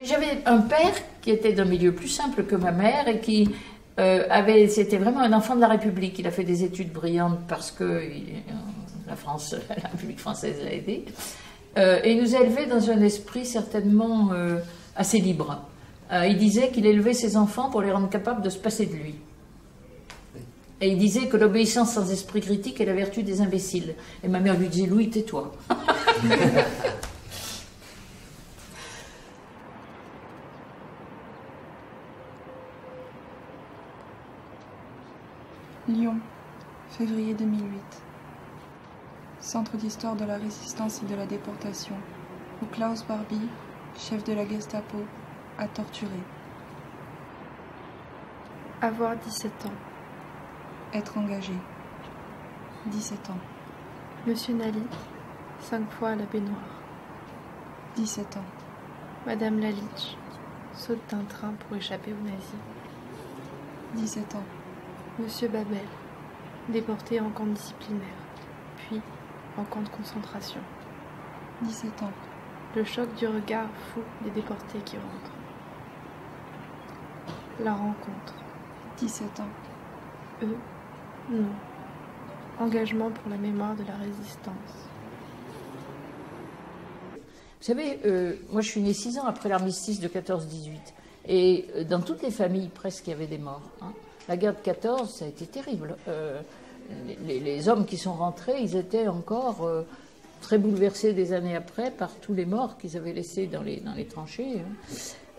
J'avais un père qui était d'un milieu plus simple que ma mère et qui c'était vraiment un enfant de la République. Il a fait des études brillantes parce que la France, la République française l'a aidé. Et il nous a élevés dans un esprit certainement assez libre. Il disait qu'il élevait ses enfants pour les rendre capables de se passer de lui. Et il disait que l'obéissance sans esprit critique est la vertu des imbéciles. Et ma mère lui disait, Louis, tais-toi. Lyon, février 2008. Centre d'histoire de la résistance et de la déportation, où Klaus Barbie, chef de la Gestapo, a torturé. Avoir 17 ans. Être engagé. 17 ans. Monsieur Nally, 5 fois à la baignoire. 17 ans. Madame Lalich, saute d'un train pour échapper aux nazis. 17 ans. Monsieur Babel, déporté en camp disciplinaire, puis en camp de concentration. 17 ans. Le choc du regard fou des déportés qui rentrent. La rencontre. 17 ans. Eux, non. Engagement pour la mémoire de la résistance. Vous savez, moi je suis née 6 ans après l'armistice de 14-18. Et dans toutes les familles, presque, il y avait des morts. Hein. La guerre de 14, ça a été terrible. Les hommes qui sont rentrés, ils étaient encore très bouleversés des années après par tous les morts qu'ils avaient laissés dans les tranchées.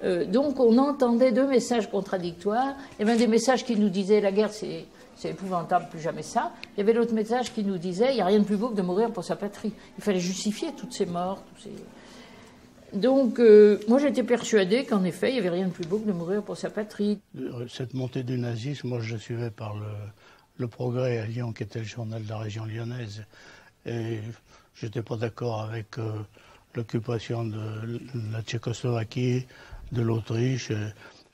Hein. Donc on entendait deux messages contradictoires. Il y avait des messages qui nous disaient la guerre c'est épouvantable, plus jamais ça. Il y avait l'autre message qui nous disait il n'y a rien de plus beau que de mourir pour sa patrie. Il fallait justifier toutes ces morts. Donc, moi j'étais persuadée qu'en effet, il n'y avait rien de plus beau que de mourir pour sa patrie. Cette montée du nazisme, moi je la suivais par le Progrès à Lyon, qui était le journal de la région lyonnaise. Et je n'étais pas d'accord avec l'occupation de la Tchécoslovaquie, de l'Autriche,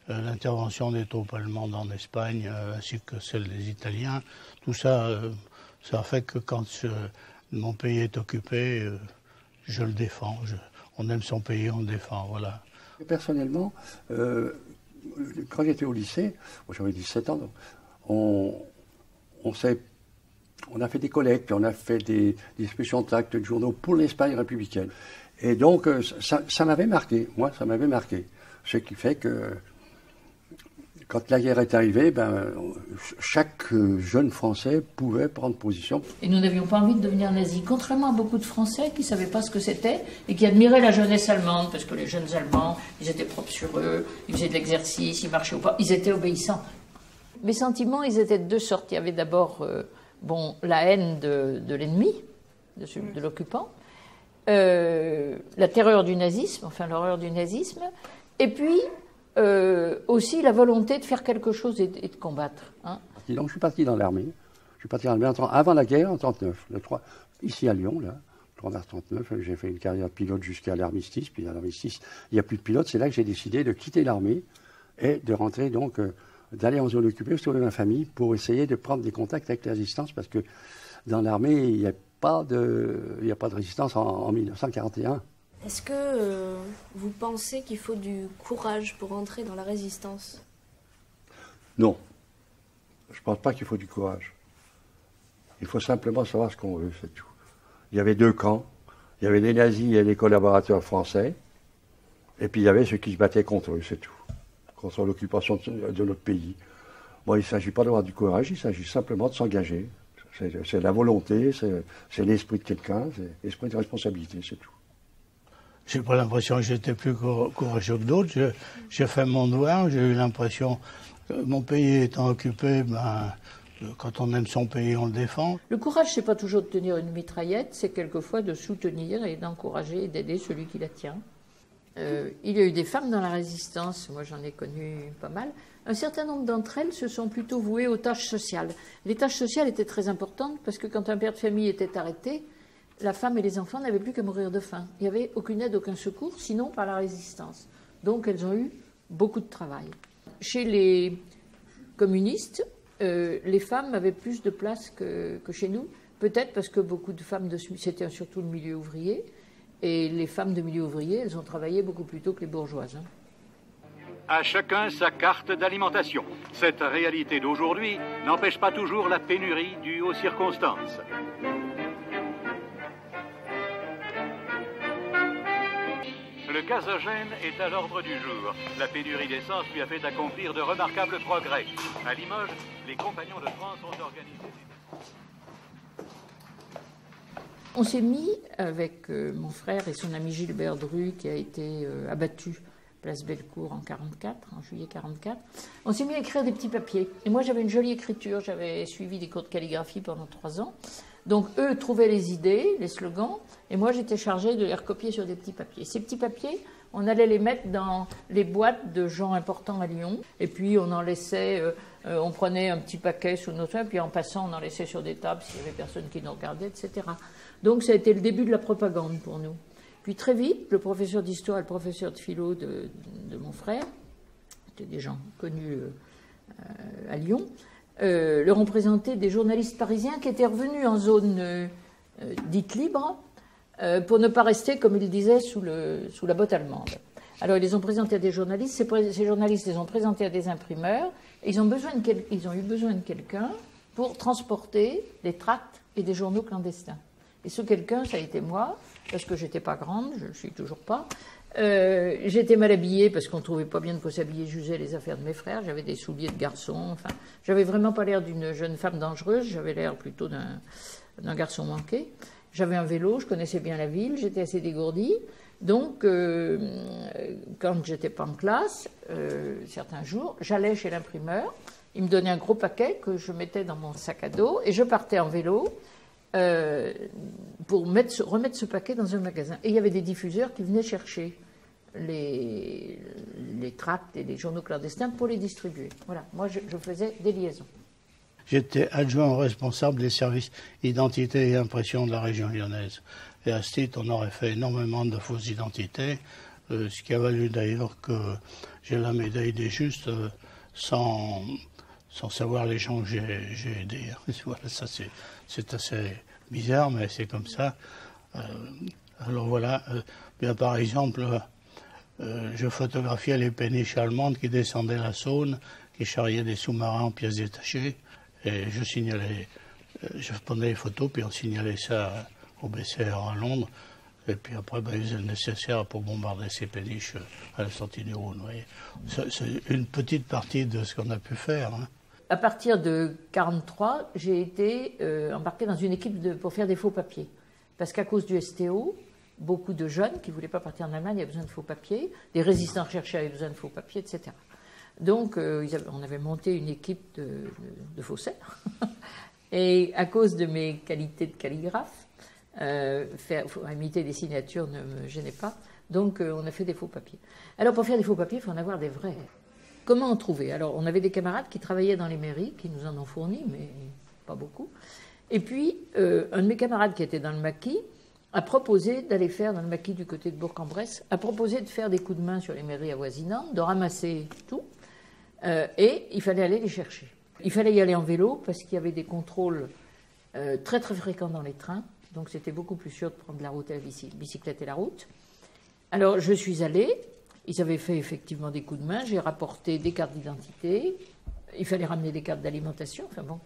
l'intervention des troupes allemandes en Espagne, ainsi que celle des Italiens. Tout ça, ça fait que quand mon pays est occupé, je le défends. On aime son pays, on le défend, voilà. Personnellement, quand j'étais au lycée, j'avais 17 ans, on a fait des collectes, puis on a fait des distributions de tracts de journaux pour l'Espagne républicaine. Et donc, ça m'avait marqué, moi, ça m'avait marqué. Ce qui fait que, quand la guerre est arrivée, chaque jeune Français pouvait prendre position. Et nous n'avions pas envie de devenir nazis, contrairement à beaucoup de Français qui ne savaient pas ce que c'était et qui admiraient la jeunesse allemande, parce que les jeunes Allemands, ils étaient propres sur eux, ils faisaient de l'exercice, ils marchaient au pas, ils étaient obéissants. Mes sentiments, ils étaient de deux sortes. Il y avait d'abord la haine de l'ennemi, de l'occupant, la terreur du nazisme, enfin l'horreur du nazisme, et puis aussi la volonté de faire quelque chose et de combattre. Hein. Donc je suis parti dans l'armée. Je suis parti dans l'armée avant la guerre, en 1939. Ici à Lyon, là, 3 mars 1939, j'ai fait une carrière de pilote jusqu'à l'armistice. Puis à l'armistice, il n'y a plus de pilote. C'est là que j'ai décidé de quitter l'armée et de rentrer donc, d'aller en zone occupée, sauver ma famille, pour essayer de prendre des contacts avec la résistance, parce que dans l'armée, il n'y a pas de résistance en 1941. Est-ce que vous pensez qu'il faut du courage pour entrer dans la résistance? Non. Je ne pense pas qu'il faut du courage. Il faut simplement savoir ce qu'on veut, c'est tout. Il y avait deux camps. Il y avait les nazis et les collaborateurs français. Et puis il y avait ceux qui se battaient contre eux, c'est tout. Contre l'occupation de notre pays. Bon, il ne s'agit pas d'avoir du courage, il s'agit simplement de s'engager. C'est la volonté, c'est l'esprit de quelqu'un, c'est l'esprit de responsabilité, c'est tout. J'ai pas l'impression que j'étais plus courageux que d'autres. J'ai fait mon devoir, j'ai eu l'impression que mon pays étant occupé, quand on aime son pays, on le défend. Le courage, c'est pas toujours de tenir une mitraillette, c'est quelquefois de soutenir et d'encourager et d'aider celui qui la tient. Il y a eu des femmes dans la résistance, moi j'en ai connu pas mal. Un certain nombre d'entre elles se sont plutôt vouées aux tâches sociales. Les tâches sociales étaient très importantes parce que quand un père de famille était arrêté, la femme et les enfants n'avaient plus qu'à mourir de faim. Il n'y avait aucune aide, aucun secours, sinon par la résistance. Donc elles ont eu beaucoup de travail. Chez les communistes, les femmes avaient plus de place que chez nous, peut-être parce que beaucoup de femmes, c'était surtout le milieu ouvrier, Et les femmes de milieu ouvrier, elles ont travaillé beaucoup plus tôt que les bourgeoises. À chacun sa carte d'alimentation. Cette réalité d'aujourd'hui n'empêche pas toujours la pénurie due aux circonstances. Le gazogène est à l'ordre du jour. La pénurie d'essence lui a fait accomplir de remarquables progrès. À Limoges, les Compagnons de France ont organisé... On s'est mis avec mon frère et son ami Gilbert Dru, qui a été abattu place Bellecour en 44, en juillet 44. On s'est mis à écrire des petits papiers. Et moi, j'avais une jolie écriture. J'avais suivi des cours de calligraphie pendant 3 ans. Donc, eux trouvaient les idées, les slogans, et moi, j'étais chargée de les recopier sur des petits papiers. Ces petits papiers, on allait les mettre dans les boîtes de gens importants à Lyon, et puis on en laissait, on prenait un petit paquet sous notre main, puis en passant, on en laissait sur des tables s'il y avait personne qui nous regardait, etc. Donc, ça a été le début de la propagande pour nous. Puis très vite, le professeur d'histoire et le professeur de philo de mon frère, c'était des gens connus à Lyon, leur ont présenté des journalistes parisiens qui étaient revenus en zone dite libre pour ne pas rester, comme ils disaient, sous la botte allemande. Alors ils les ont présentés à des journalistes, ces journalistes les ont présentés à des imprimeurs, et ils ont eu besoin de quelqu'un pour transporter des tracts et des journaux clandestins. Et ce quelqu'un, ça a été moi, parce que j'étais pas grande, je ne suis toujours pas. J'étais mal habillée parce qu'on ne trouvait pas bien de quoi s'habiller, j'usais les affaires de mes frères, j'avais des souliers de garçon, enfin, j'avais vraiment pas l'air d'une jeune femme dangereuse, j'avais l'air plutôt d'un garçon manqué. J'avais un vélo, je connaissais bien la ville, j'étais assez dégourdie. Donc, quand j'étais pas en classe, certains jours, j'allais chez l'imprimeur, il me donnait un gros paquet que je mettais dans mon sac à dos et je partais en vélo pour remettre ce paquet dans un magasin. Et il y avait des diffuseurs qui venaient chercher les tracts et les journaux clandestins pour les distribuer. Voilà, moi je faisais des liaisons. J'étais adjoint responsable des services identité et impression de la région lyonnaise. Et à ce titre, on aurait fait énormément de fausses identités, ce qui a valu d'ailleurs que j'ai la médaille des justes sans savoir les gens que j'ai aidés. Voilà, ça c'est assez bizarre, mais c'est comme ça. Alors voilà, bien par exemple, je photographiais les péniches allemandes qui descendaient la Saône, qui charriaient des sous-marins en pièces détachées, et je signalais, je prenais les photos, puis on signalait ça au BCR à Londres, et puis après, ils faisaient le nécessaire pour bombarder ces péniches à la sortie du Rhône. C'est une petite partie de ce qu'on a pu faire. Hein. À partir de 1943, j'ai été embarquée dans une équipe pour faire des faux papiers. Parce qu'à cause du STO, beaucoup de jeunes qui ne voulaient pas partir en Allemagne avaient besoin de faux papiers, des résistants recherchés avaient besoin de faux papiers, etc. Donc, on avait monté une équipe de faussaires. Et à cause de mes qualités de calligraphe, imiter des signatures ne me gênait pas. Donc, on a fait des faux papiers. Alors, pour faire des faux papiers, il faut en avoir des vrais. Comment en trouver? Alors, on avait des camarades qui travaillaient dans les mairies, qui nous en ont fourni, mais pas beaucoup. Et puis, un de mes camarades qui était dans le maquis a proposé d'aller faire, dans le maquis du côté de Bourg-en-Bresse, a proposé de faire des coups de main sur les mairies avoisinantes, de ramasser tout, et il fallait aller les chercher. Il fallait y aller en vélo, parce qu'il y avait des contrôles très très fréquents dans les trains, donc c'était beaucoup plus sûr de prendre la route à la bicyclette et la route. Alors, je suis allée. Ils avaient fait effectivement des coups de main, j'ai rapporté des cartes d'identité, il fallait ramener des cartes d'alimentation, enfin bon.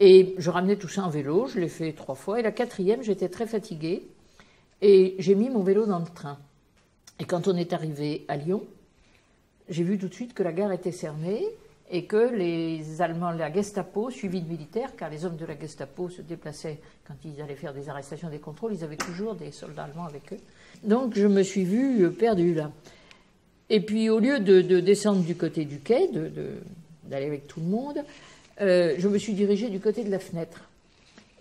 Et je ramenais tout ça en vélo, je l'ai fait 3 fois, et la 4e, j'étais très fatiguée, et j'ai mis mon vélo dans le train. Et quand on est arrivé à Lyon, j'ai vu tout de suite que la gare était cernée, et que les Allemands, la Gestapo, suivis de militaires, car les hommes de la Gestapo se déplaçaient quand ils allaient faire des arrestations, des contrôles, ils avaient toujours des soldats allemands avec eux. Donc je me suis vue perdue là. Et puis, au lieu de descendre du côté du quai, d'aller avec tout le monde, je me suis dirigée du côté de la fenêtre.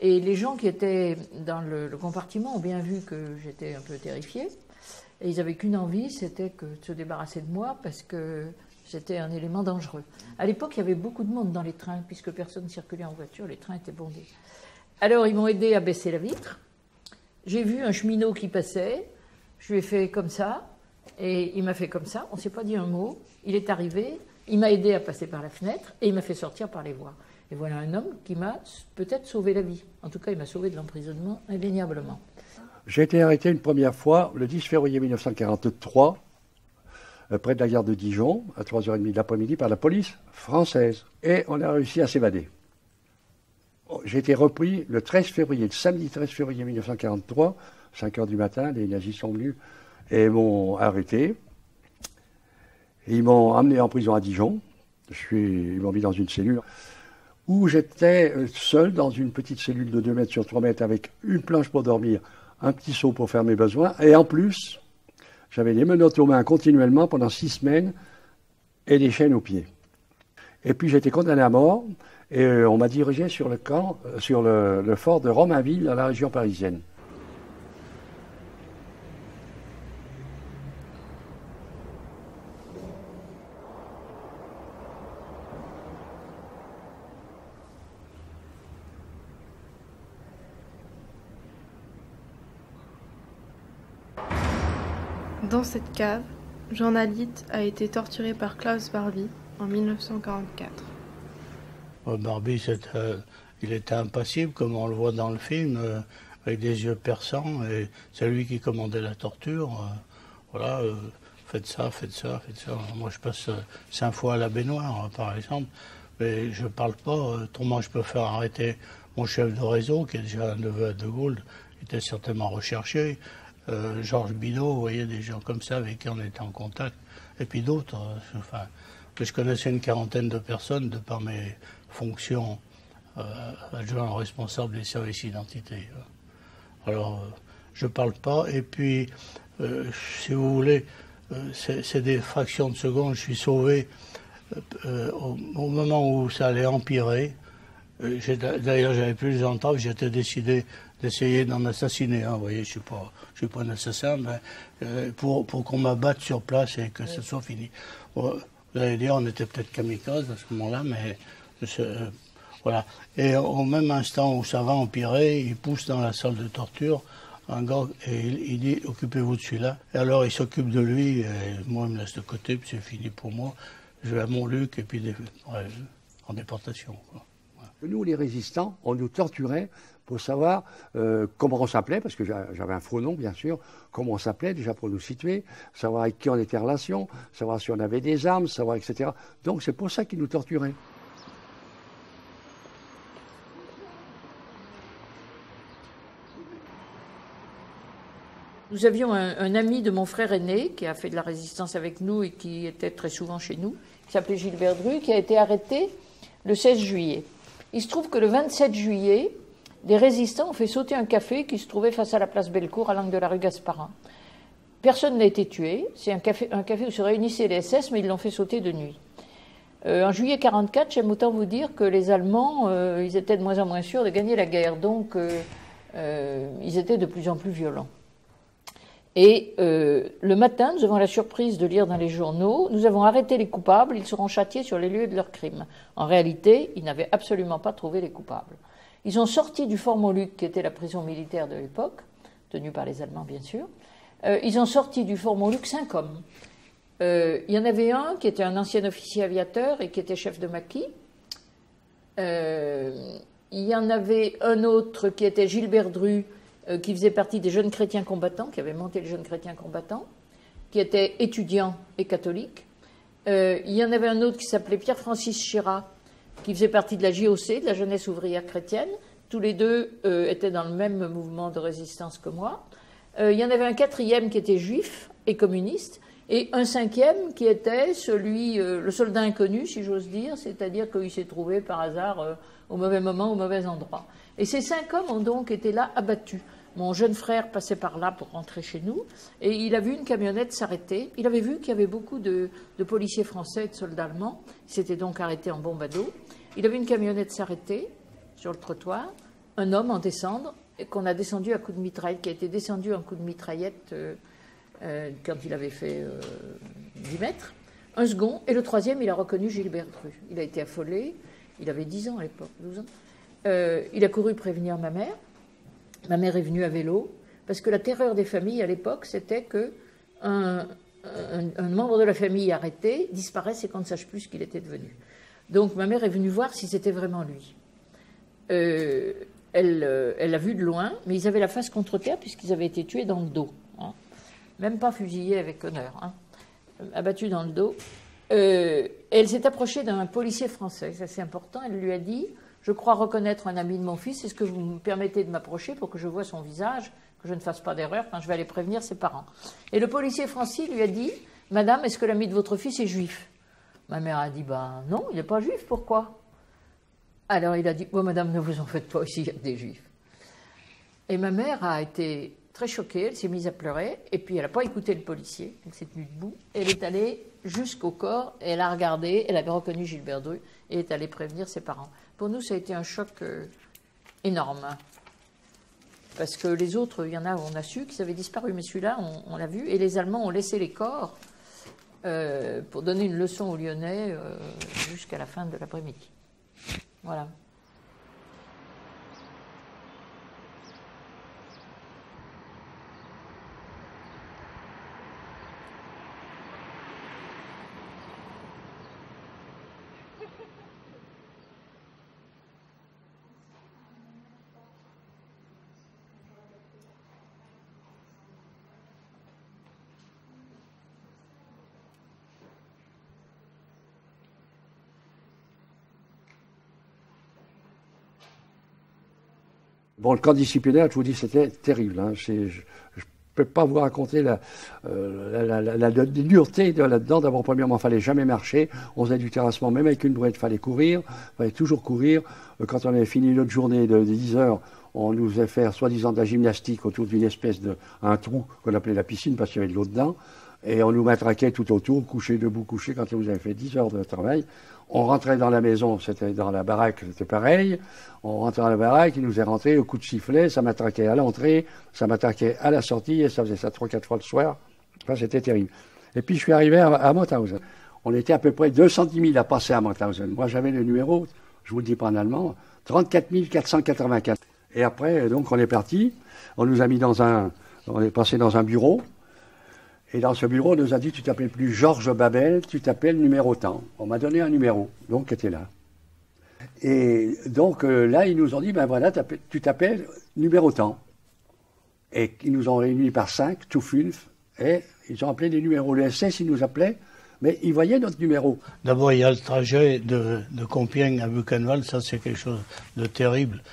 Et les gens qui étaient dans le compartiment ont bien vu que j'étais un peu terrifiée. Et ils n'avaient qu'une envie, c'était de se débarrasser de moi, parce que c'était un élément dangereux. À l'époque, il y avait beaucoup de monde dans les trains, puisque personne ne circulait en voiture, les trains étaient bondés. Alors, ils m'ont aidé à baisser la vitre. J'ai vu un cheminot qui passait, je lui ai fait comme ça. Et il m'a fait comme ça, on ne s'est pas dit un mot, il est arrivé, il m'a aidé à passer par la fenêtre et il m'a fait sortir par les voies. Et voilà un homme qui m'a peut-être sauvé la vie. En tout cas, il m'a sauvé de l'emprisonnement indéniablement. J'ai été arrêté une première fois le 10 février 1943, près de la gare de Dijon, à 3h30 de l'après-midi, par la police française. Et on a réussi à s'évader. J'ai été repris le 13 février, le samedi 13 février 1943, 5h du matin, les nazis sont venus et m'ont arrêté. Ils m'ont amené en prison à Dijon. Ils m'ont mis dans une cellule où j'étais seul dans une petite cellule de 2 mètres sur 3 mètres avec une planche pour dormir, un petit seau pour faire mes besoins. Et en plus, j'avais des menottes aux mains continuellement pendant 6 semaines et des chaînes aux pieds. Et puis j'ai été condamné à mort et on m'a dirigé sur le camp, sur le fort de Romainville dans la région parisienne. Dans cette cave, Jean Alite a été torturé par Klaus Barbie en 1944. Barbie, il était impassible, comme on le voit dans le film, avec des yeux perçants, et c'est lui qui commandait la torture. Voilà, faites ça, faites ça, faites ça. Moi, je passe 5 fois à la baignoire, par exemple, mais je ne parle pas. Autrement, je peux faire arrêter mon chef de réseau, qui est déjà un neveu à De Gaulle, qui était certainement recherché. Georges Bidault, vous voyez, des gens comme ça avec qui on était en contact, et puis d'autres. Enfin, je connaissais une quarantaine de personnes de par mes fonctions adjoint responsable des services d'identité. Alors, je ne parle pas, et puis, si vous voulez, c'est des fractions de secondes, je suis sauvé au moment où ça allait empirer. D'ailleurs, j'avais plus les entraves, j'étais décidé d'essayer d'en assassiner. Vous voyez, je ne suis pas un assassin, mais pour qu'on m'abatte sur place et que ce soit fini. Vous allez dire, on était peut-être kamikaze à ce moment-là, mais voilà. Et au même instant où ça va empirer, il pousse dans la salle de torture un gars et il dit « occupez-vous de celui-là ». Et alors il s'occupe de lui, et moi il me laisse de côté, puis c'est fini pour moi. Je vais à Montluc et puis en déportation. Quoi. Nous, les résistants, on nous torturait pour savoir comment on s'appelait, parce que j'avais un faux nom, bien sûr, comment on s'appelait, déjà pour nous situer, savoir avec qui on était en relation, savoir si on avait des armes, savoir, etc. Donc c'est pour ça qu'ils nous torturaient. Nous avions un ami de mon frère aîné qui a fait de la résistance avec nous et qui était très souvent chez nous, qui s'appelait Gilbert Dru, qui a été arrêté le 16 juillet. Il se trouve que le 27 juillet, des résistants ont fait sauter un café qui se trouvait face à la place Bellecour, à l'angle de la rue Gasparin. Personne n'a été tué. C'est un café où se réunissaient les SS, mais ils l'ont fait sauter de nuit. En juillet 1944, j'aime autant vous dire que les Allemands, ils étaient de moins en moins sûrs de gagner la guerre. Donc, ils étaient de plus en plus violents. Et le matin, nous avons la surprise de lire dans les journaux, nous avons arrêté les coupables, ils seront châtiés sur les lieux de leurs crimes. En réalité, ils n'avaient absolument pas trouvé les coupables. Ils ont sorti du Fort Montluc, qui était la prison militaire de l'époque, tenue par les Allemands bien sûr, ils ont sorti du Fort Montluc 5 hommes. Il y en avait un qui était un ancien officier aviateur et qui était chef de maquis. Il y en avait un autre qui était Gilbert Dru, qui faisait partie des jeunes chrétiens combattants, qui avait monté les jeunes chrétiens combattants, qui était étudiant et catholique. Il y en avait un autre qui s'appelait Pierre-Francis Chirat, qui faisait partie de la JOC, de la Jeunesse ouvrière chrétienne. Tous les deux étaient dans le même mouvement de résistance que moi. Il y en avait un quatrième qui était juif et communiste, et un cinquième qui était le soldat inconnu, si j'ose dire, c'est-à-dire qu'il s'est trouvé par hasard au mauvais moment, au mauvais endroit. Et ces 5 hommes ont donc été là abattus. Mon jeune frère passait par là pour rentrer chez nous, et il a vu une camionnette s'arrêter. Il avait vu qu'il y avait beaucoup de policiers français et de soldats allemands. Il s'était donc arrêté en bombe à dos. Il a vu une camionnette s'arrêter sur le trottoir, un homme en descendre, et qu'on a descendu à coups de mitraillette, qui a été descendu en coups de mitraillette quand il avait fait 10 mètres. Un second, et le troisième, il a reconnu Gilbert Dru. Il a été affolé, il avait 10 ans à l'époque, 12 ans. Il a couru prévenir ma mère. Ma mère est venue à vélo, parce que la terreur des familles à l'époque, c'était qu'un membre de la famille arrêté disparaisse et qu'on ne sache plus ce qu'il était devenu. Donc ma mère est venue voir si c'était vraiment lui. elle l'a vu de loin, mais ils avaient la face contre terre puisqu'ils avaient été tués dans le dos. Hein. Même pas fusillés avec honneur, hein. Abattus dans le dos. Elle s'est approchée d'un policier français, ça c'est important. Elle lui a dit « Je crois reconnaître un ami de mon fils, est-ce que vous me permettez de m'approcher pour que je voie son visage, que je ne fasse pas d'erreur quand je vais aller prévenir ses parents ?» Et le policier français lui a dit « Madame, est-ce que l'ami de votre fils est juif ?» Ma mère a dit « Ben non, il n'est pas juif, pourquoi ?» Alors il a dit « Bon, madame, ne vous en faites pas, ici il y a que des juifs. » Et ma mère a été très choquée, elle s'est mise à pleurer, et puis elle n'a pas écouté le policier, elle s'est tenue debout, elle est allée jusqu'au corps, et elle a regardé, elle avait reconnu Gilbert Dru, et est allée prévenir ses parents. Pour nous, ça a été un choc énorme, parce que les autres, il y en a, on a su qu'ils avaient disparu, mais celui-là, on l'a vu, et les Allemands ont laissé les corps pour donner une leçon aux Lyonnais jusqu'à la fin de l'après-midi. Voilà. Bon, le camp disciplinaire, je vous dis, c'était terrible. Hein. Je ne peux pas vous raconter la dureté là-dedans. D'abord, premièrement, il ne fallait jamais marcher. On faisait du terrassement, même avec une brouette, il fallait courir. Il fallait toujours courir. Quand on avait fini notre journée de 10 heures, on nous faisait faire soi-disant de la gymnastique autour d'une espèce un trou qu'on appelait la piscine parce qu'il y avait de l'eau dedans. Et on nous matraquait tout autour, couché, debout, couché, quand vous avez fait 10 heures de travail. On rentrait dans la maison, c'était dans la baraque, c'était pareil. On rentrait dans la baraque, il nous est rentré au coup de sifflet, ça matraquait à l'entrée, ça matraquait à la sortie, et ça faisait ça 3-4 fois le soir. Enfin, c'était terrible. Et puis je suis arrivé à Mauthausen. On était à peu près 210 000 à passer à Mauthausen. Moi j'avais le numéro, je vous le dis pas en allemand, 34 484. Et après, donc on est parti, on nous a mis on est passé dans un bureau. Et dans ce bureau, on nous a dit, tu t'appelles plus Georges Babel, tu t'appelles numéro tant. On m'a donné un numéro, donc qui était là. Et donc là, ils nous ont dit, ben voilà, tu t'appelles numéro tant. Et ils nous ont réunis par 5, tout fünf, et ils ont appelé les numéros. Le SS, ils nous appelaient, mais ils voyaient notre numéro. D'abord, il y a le trajet de Compiègne à Buchenwald, ça c'est quelque chose de terrible.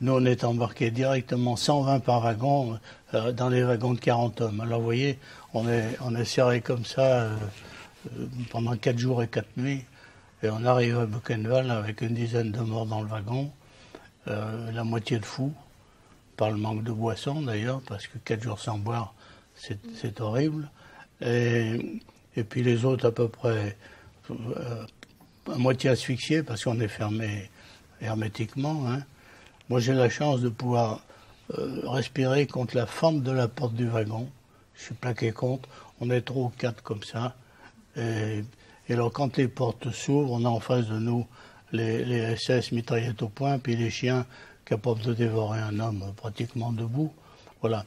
Nous, on est embarqués directement 120 par wagon dans les wagons de 40 hommes. Alors, vous voyez, on est serré comme ça pendant 4 jours et 4 nuits. Et on arrive à Buchenwald avec une dizaine de morts dans le wagon, la moitié de fous, par le manque de boissons d'ailleurs, parce que 4 jours sans boire, c'est horrible. Et puis les autres à peu près à moitié asphyxiés, parce qu'on est fermé hermétiquement, hein. Moi, j'ai la chance de pouvoir respirer contre la fente de la porte du wagon. Je suis plaqué contre. On est 3 ou 4 comme ça. Et alors, quand les portes s'ouvrent, on a en face de nous les SS mitraillettes au poing, puis les chiens capables de dévorer un homme pratiquement debout. Voilà.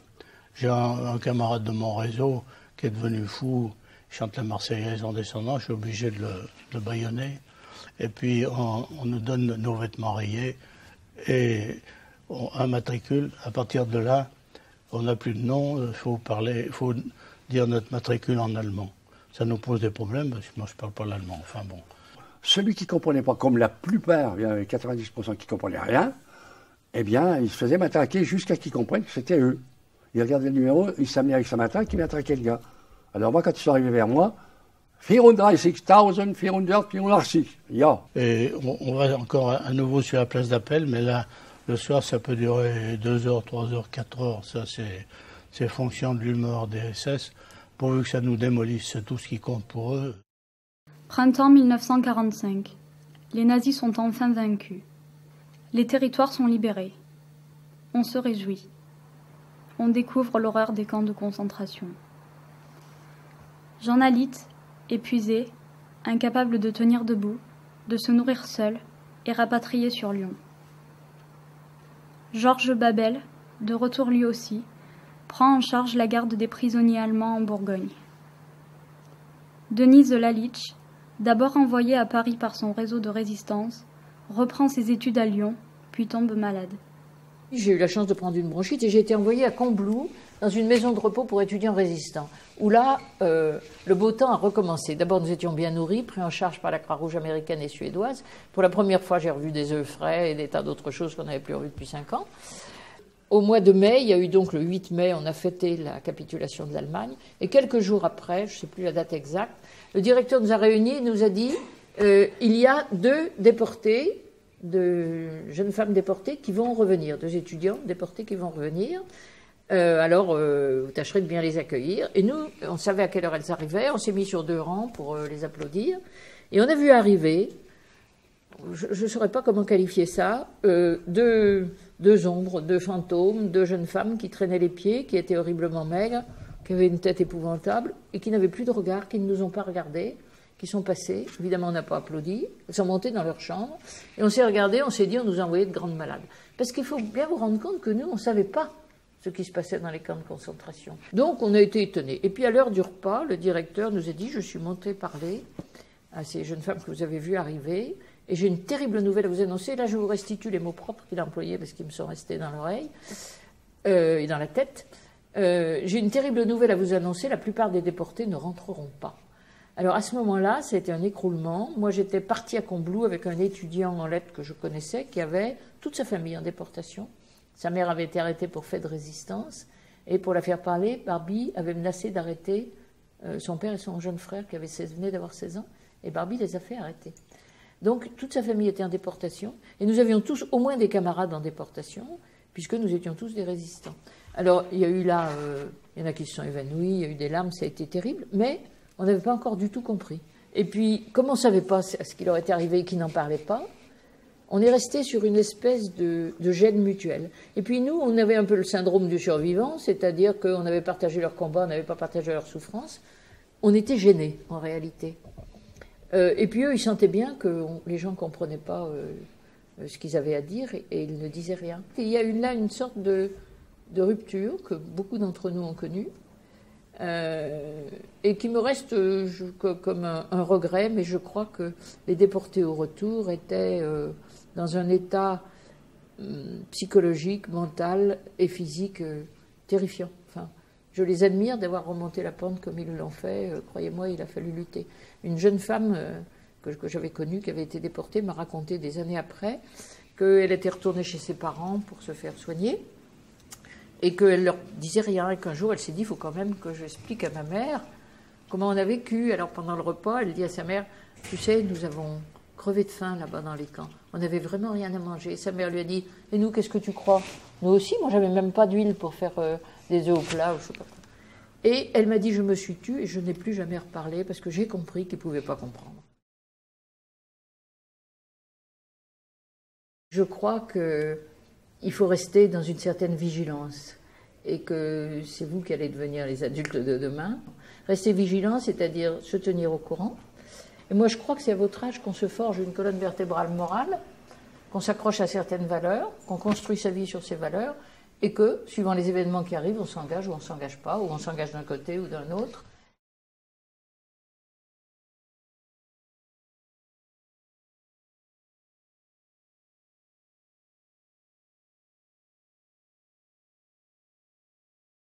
J'ai un camarade de mon réseau qui est devenu fou. Il chante la Marseillaise en descendant. Je suis obligé de le bâillonner. Et puis, on nous donne nos vêtements rayés. Et un matricule, à partir de là, on n'a plus de nom, il faut dire notre matricule en allemand. Ça nous pose des problèmes, parce que moi je ne parle pas l'allemand, enfin bon. Celui qui ne comprenait pas, comme la plupart, il y avait 90% qui ne comprenaient rien, eh bien, il se faisait matraquer jusqu'à qu'ils comprennent que c'était eux. Il regardait le numéro, il s'amenait avec sa matraque, il matraquait le gars. Alors moi, quand ils sont arrivés vers moi, 34.486. Ja. Et on va encore à nouveau sur la place d'appel, mais là, le soir, ça peut durer 2 heures, 3 heures, 4 heures. Ça, c'est fonction de l'humeur des SS, pourvu que ça nous démolisse, c'est tout ce qui compte pour eux. Printemps 1945. Les nazis sont enfin vaincus. Les territoires sont libérés. On se réjouit. On découvre l'horreur des camps de concentration. Jean Alite, épuisé, incapable de tenir debout, de se nourrir seul, est rapatrié sur Lyon. Georges Babel, de retour lui aussi, prend en charge la garde des prisonniers allemands en Bourgogne. Denise Lalitsch, d'abord envoyée à Paris par son réseau de résistance, reprend ses études à Lyon puis tombe malade. J'ai eu la chance de prendre une bronchite et j'ai été envoyée à Combloux, dans une maison de repos pour étudiants résistants, où là, le beau temps a recommencé. D'abord, nous étions bien nourris, pris en charge par la Croix-Rouge américaine et suédoise. Pour la première fois, j'ai revu des œufs frais et des tas d'autres choses qu'on n'avait plus revues depuis 5 ans. Au mois de mai, il y a eu donc le 8 mai, on a fêté la capitulation de l'Allemagne. Et quelques jours après, je ne sais plus la date exacte, le directeur nous a réunis et nous a dit il y a 2 déportés, de jeunes femmes déportées qui vont revenir, 2 étudiants déportés qui vont revenir. Alors, vous tâcherez de bien les accueillir. Et nous, on savait à quelle heure elles arrivaient, on s'est mis sur 2 rangs pour les applaudir. Et on a vu arriver, je ne saurais pas comment qualifier ça, 2 ombres, 2 fantômes, 2 jeunes femmes qui traînaient les pieds, qui étaient horriblement maigres, qui avaient une tête épouvantable et qui n'avaient plus de regard, qui ne nous ont pas regardés, qui sont passées. Évidemment, on n'a pas applaudi. Elles sont montées dans leur chambre et on s'est regardé, on s'est dit, on nous a envoyé de grandes malades. Parce qu'il faut bien vous rendre compte que nous, on ne savait pas ce qui se passait dans les camps de concentration. Donc, on a été étonnés. Et puis, à l'heure du repas, le directeur nous a dit, je suis monté parler à ces jeunes femmes que vous avez vues arriver, et j'ai une terrible nouvelle à vous annoncer. Là, je vous restitue les mots propres qu'il a employés parce qu'ils me sont restés dans l'oreille et dans la tête. J'ai une terrible nouvelle à vous annoncer, la plupart des déportés ne rentreront pas. Alors, à ce moment-là, ça a été un écroulement. Moi, j'étais partie à Combloux avec un étudiant en lettres que je connaissais qui avait toute sa famille en déportation. Sa mère avait été arrêtée pour fait de résistance. Et pour la faire parler, Barbie avait menacé d'arrêter son père et son jeune frère qui venaient d'avoir 16 ans. Et Barbie les a fait arrêter. Donc, toute sa famille était en déportation. Et nous avions tous au moins des camarades en déportation, puisque nous étions tous des résistants. Alors, il y a eu là, il y en a qui se sont évanouis, il y a eu des larmes, ça a été terrible, mais on n'avait pas encore du tout compris. Et puis, comme on ne savait pas ce qui leur était arrivé et qu'ils n'en parlaient pas, on est resté sur une espèce de gêne mutuelle. Et puis nous, on avait un peu le syndrome du survivant, c'est-à-dire qu'on avait partagé leur combat, on n'avait pas partagé leur souffrance. On était gênés, en réalité. Et puis eux, ils sentaient bien que les gens ne comprenaient pas ce qu'ils avaient à dire et ils ne disaient rien. Et il y a eu là une sorte de rupture que beaucoup d'entre nous ont connue et qui me reste comme un regret, mais je crois que les déportés au retour étaient dans un état psychologique, mental et physique terrifiant. Enfin, je les admire d'avoir remonté la pente comme ils l'ont fait. Croyez-moi, il a fallu lutter. Une jeune femme que j'avais connue, qui avait été déportée, m'a raconté des années après qu'elle était retournée chez ses parents pour se faire soigner et qu'elle leur disait rien. Et qu'un jour, elle s'est dit, il faut quand même que j'explique à ma mère comment on a vécu. Alors pendant le repas, elle dit à sa mère, tu sais, nous avons crevé de faim là-bas dans les camps. On n'avait vraiment rien à manger. Et sa mère lui a dit, et nous, qu'est-ce que tu crois? Nous aussi, moi, j'avais même pas d'huile pour faire des œufs au plat ou je sais pas quoi. Et elle m'a dit, je me suis tue et je n'ai plus jamais reparlé parce que j'ai compris qu'ils ne pouvaient pas comprendre. Je crois qu'il faut rester dans une certaine vigilance et que c'est vous qui allez devenir les adultes de demain. Rester vigilant, c'est-à-dire se tenir au courant. Et moi, je crois que c'est à votre âge qu'on se forge une colonne vertébrale morale, qu'on s'accroche à certaines valeurs, qu'on construit sa vie sur ces valeurs, et que, suivant les événements qui arrivent, on s'engage ou on ne s'engage pas, ou on s'engage d'un côté ou d'un autre.